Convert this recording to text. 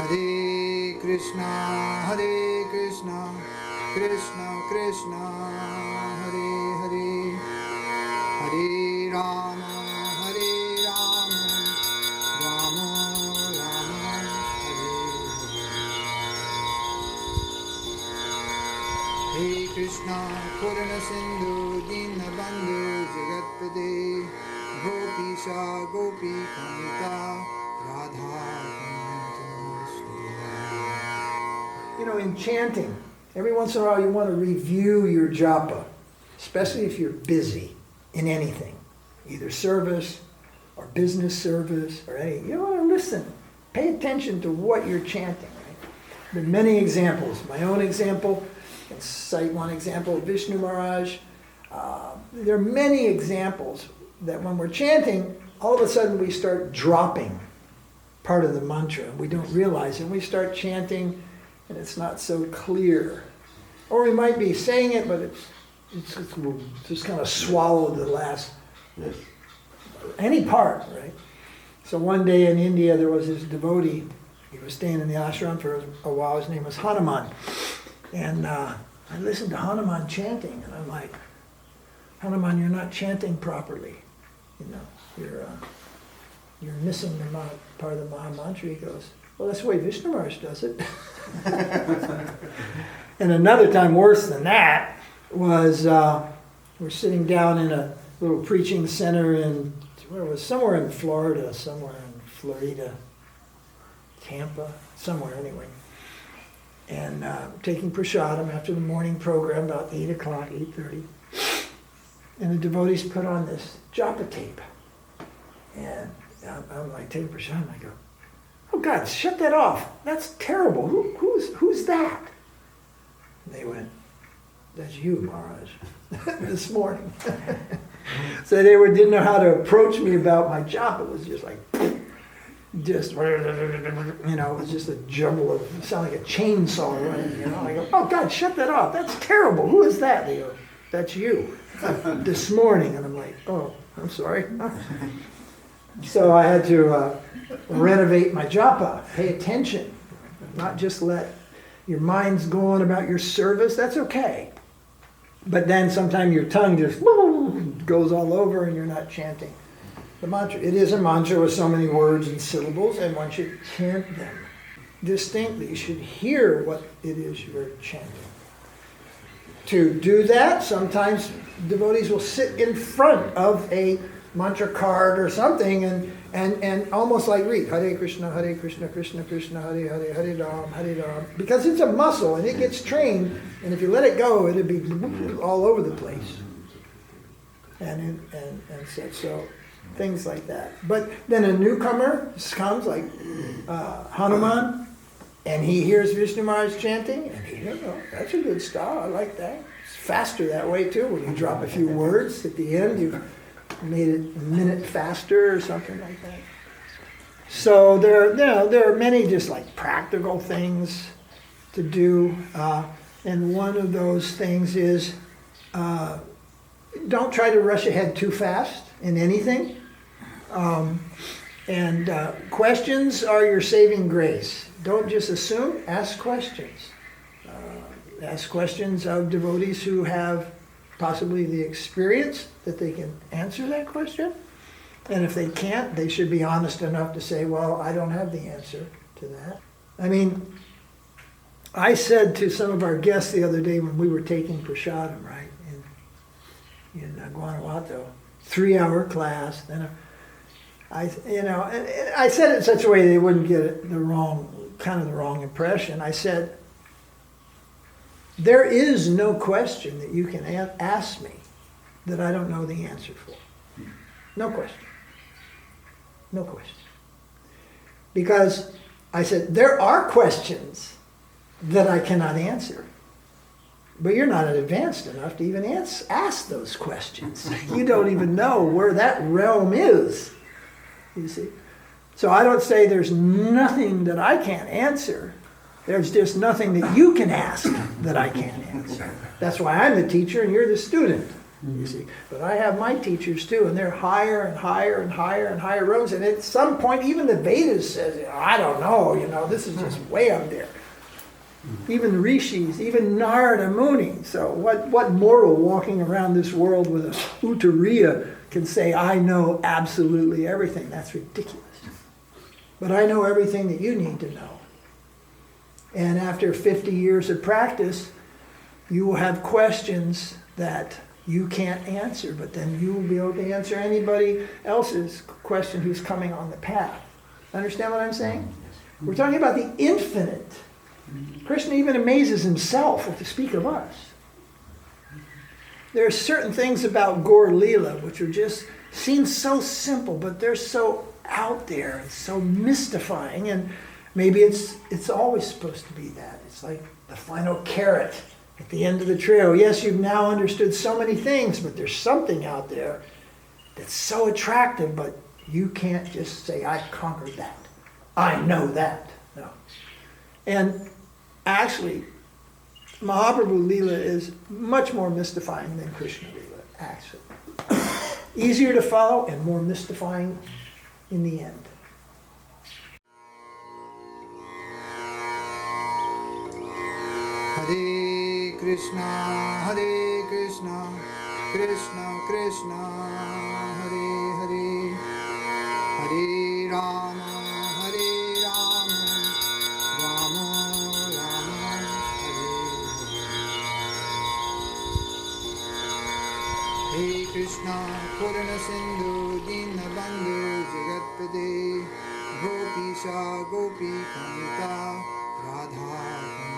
Hare Krishna, Krishna Krishna, Hare Hare, Hare Rama, Rama Rama, Hare Hare. Hare Krishna, Purana Sindhu, Dinabandhu, Jagatpade, Gopisha, Gopi Kanta, Radha. You know, in chanting, every once in a while you want to review your japa, especially if you're busy in anything, either service or business service or anything. You want to listen, pay attention to what you're chanting. Right? There are many examples. My own example, I can cite one example of Vishnu Maharaj. There are many examples that when we're chanting, all of a sudden we start dropping part of the mantra. We don't realize it. We start chanting and it's not so clear. Or we might be saying it, but it's just kind of swallowed the last, any part, right? So one day in India, there was this devotee. He was staying in the ashram for a while. His name was Hanuman. And I listened to Hanuman chanting, and I'm like, Hanuman, you're not chanting properly. You know, you're missing the part of the Maha Mantra. He goes, well, that's the way Vishnu Maharaj does it. And another time worse than that was we're sitting down in a little preaching center in, where it was, somewhere in Florida, Tampa, somewhere anyway. And taking prasadam after the morning program, about 8 o'clock, 8:30. And the devotees put on this japa tape. And I'm like taking prasadam, I go, oh God, shut that off. That's terrible. Who's that? And they went, that's you, Maharaj, this morning. So they didn't know how to approach me about my job. It was just like, you know, it was just a jumble of, it sounded like a chainsaw running, you know. I go, oh God, shut that off. That's terrible. Who is that? They go, that's you, this morning. And I'm like, oh, I'm sorry. So I had to renovate my japa, pay attention, not just let your mind's go on about your service. That's okay. But then sometimes your tongue just goes all over and you're not chanting the mantra. It is a mantra with so many words and syllables, and one should chant them distinctly. You should hear what it is you're chanting. To do that, sometimes devotees will sit in front of a mantra card or something and almost like read Hare Krishna, Krishna Krishna, Hare Hare, Hare Ram, because it's a muscle and it gets trained, and if you let it go, it'll be all over the place. And so things like that. But then a newcomer comes like Hanuman, and he hears Vishnu Maharaj chanting, and he goes, oh, that's a good style, I like that. It's faster that way too, when you drop a few words at the end, you made it a minute faster or something like that. So there are many just like practical things to do, and one of those things is don't try to rush ahead too fast in anything. And questions are your saving grace. Don't just assume, ask questions. Ask questions of devotees who have possibly the experience that they can answer that question. And if they can't, they should be honest enough to say, well, I don't have the answer to that. I mean, I said to some of our guests the other day when we were taking prasadam, right, in Guanajuato, 3-hour class, then I said it in such a way they wouldn't get the wrong impression. I said, there is no question that you can ask me that I don't know the answer for. No question. No question. Because I said, there are questions that I cannot answer. But you're not advanced enough to even ask those questions. You don't even know where that realm is. You see? So I don't say there's nothing that I can't answer. There's just nothing that you can ask that I can't answer. That's why I'm the teacher and you're the student. you see. But I have my teachers too, and they're higher and higher and higher and higher roads. And at some point, even the Vedas says, I don't know, this is just way up there. Even rishis, even Narada Muni. So what mortal walking around this world with a utariya can say, I know absolutely everything? That's ridiculous. But I know everything that you need to know. And after 50 years of practice, you will have questions that you can't answer, but then you will be able to answer anybody else's question who's coming on the path. Understand what I'm saying? We're talking about the infinite. Krishna even amazes himself, what to speak of us. There are certain things about Gaur Leela which are just seem so simple, but they're so out there and so mystifying, and maybe it's always supposed to be that. It's like the final carrot at the end of the trail. Yes, you've now understood so many things, but there's something out there that's so attractive, but you can't just say, I conquered that. I know that. No. And actually, Mahaprabhu Leela is much more mystifying than Krishna Leela, actually. Easier to follow and more mystifying in the end. Hare Krishna, Krishna Krishna, Hare Hare, Hare Rama, Rama Rama, Hare Hare. Hey Krishna, Purna Sindhu, Dinabandhu, Jagatpade, Gopisha, Gopi Kanta, Radha